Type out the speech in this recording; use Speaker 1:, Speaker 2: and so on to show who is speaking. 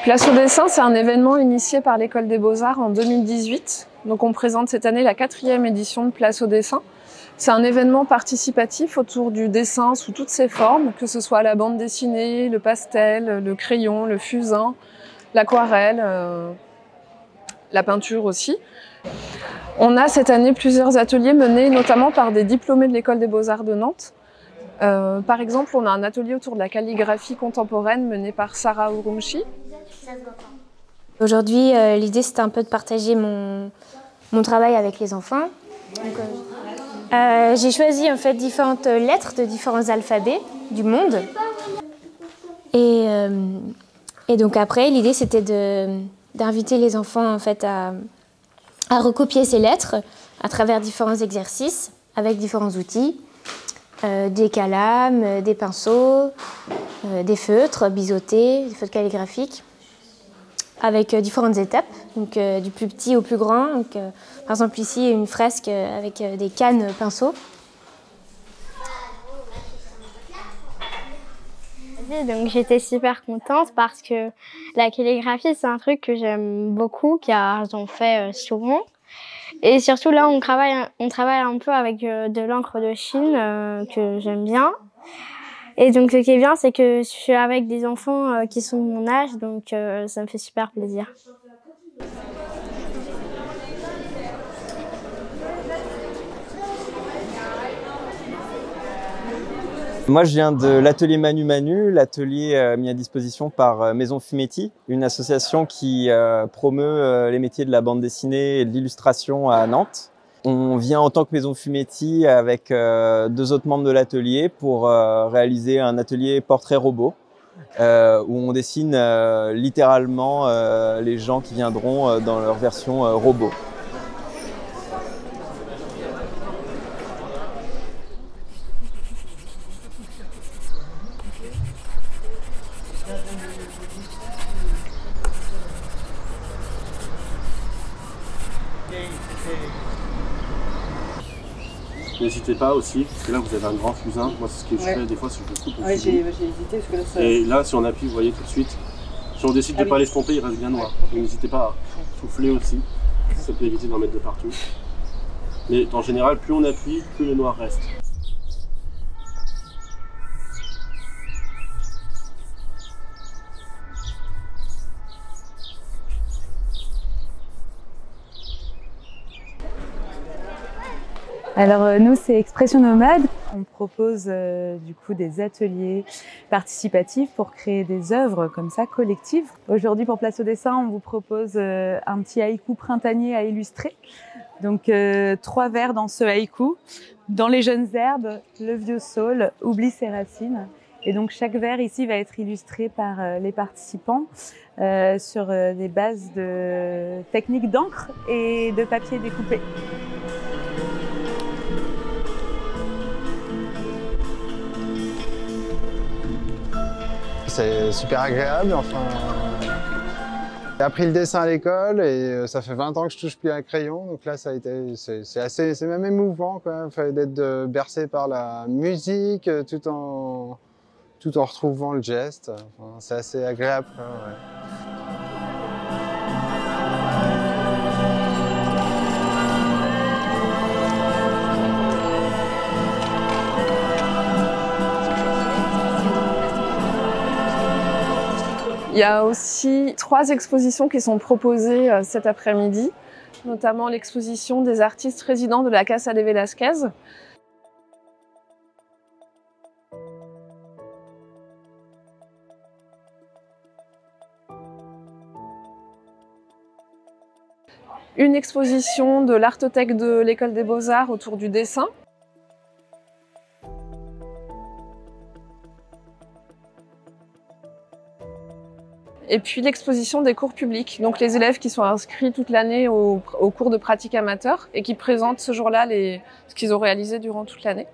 Speaker 1: Place au dessin, c'est un événement initié par l'École des Beaux-Arts en 2018. Donc on présente cette année la 4e édition de Place au dessin. C'est un événement participatif autour du dessin sous toutes ses formes, que ce soit la bande dessinée, le pastel, le crayon, le fusain, l'aquarelle, la peinture aussi. On a cette année plusieurs ateliers menés notamment par des diplômés de l'École des Beaux-Arts de Nantes. Par exemple, on a un atelier autour de la calligraphie contemporaine mené par Sarah Urumchi.
Speaker 2: Aujourd'hui, l'idée c'était un peu de partager mon travail avec les enfants. J'ai choisi en fait différentes lettres de différents alphabets du monde. Et donc après, l'idée c'était d'inviter les enfants en fait à recopier ces lettres à travers différents exercices avec différents outils. Des calames, des pinceaux, des feutres biseautés, des feutres calligraphiques, avec différentes étapes, donc du plus petit au plus grand. Donc, par exemple ici, une fresque avec des cannes pinceaux.
Speaker 3: Donc j'étais super contente parce que la calligraphie, c'est un truc que j'aime beaucoup, car j'en fais souvent. Et surtout là, on travaille un peu avec de l'encre de Chine que j'aime bien. Et donc ce qui est bien, c'est que je suis avec des enfants qui sont de mon âge, donc ça me fait super plaisir.
Speaker 4: Moi, je viens de l'atelier Manu Manu, l'atelier mis à disposition par Maison Fumetti, une association qui promeut les métiers de la bande dessinée et de l'illustration à Nantes. On vient en tant que Maison Fumetti avec 2 autres membres de l'atelier pour réaliser un atelier portrait robot où on dessine littéralement les gens qui viendront dans leur version robot.
Speaker 5: N'hésitez pas aussi, parce que là vous avez un grand fusain. Moi c'est ce que je fais des fois, c'est que je coupe au fusain.
Speaker 6: J'ai hésité parce que là ça...
Speaker 5: Et là si on appuie, vous voyez tout de suite, si on décide de ne pas l'estomper, il reste bien noir. Donc n'hésitez pas à souffler aussi, ça peut éviter d'en mettre de partout. Mais en général, plus on appuie, plus le noir reste.
Speaker 6: Alors nous c'est Expression Nomade. On propose du coup des ateliers participatifs pour créer des œuvres comme ça collectives. Aujourd'hui pour Place au dessin, on vous propose un petit haïku printanier à illustrer. Donc 3 vers dans ce haïku. Dans les jeunes herbes, le vieux saule oublie ses racines. Et donc chaque vers ici va être illustré par les participants sur des bases de techniques d'encre et de papier découpé.
Speaker 7: C'est super agréable, enfin. J'ai appris le dessin à l'école et ça fait 20 ans que je touche plus à un crayon, donc là ça a été, c'est même émouvant quand même, d'être bercé par la musique tout en retrouvant le geste. Enfin, c'est assez agréable. Ouais.
Speaker 1: Il y a aussi 3 expositions qui sont proposées cet après-midi, notamment l'exposition des artistes résidents de la Casa de Velázquez. Une exposition de l'artothèque de l'École des Beaux-Arts autour du dessin. Et puis l'exposition des cours publics, donc les élèves qui sont inscrits toute l'année au cours de pratique amateur et qui présentent ce jour-là ce qu'ils ont réalisé durant toute l'année.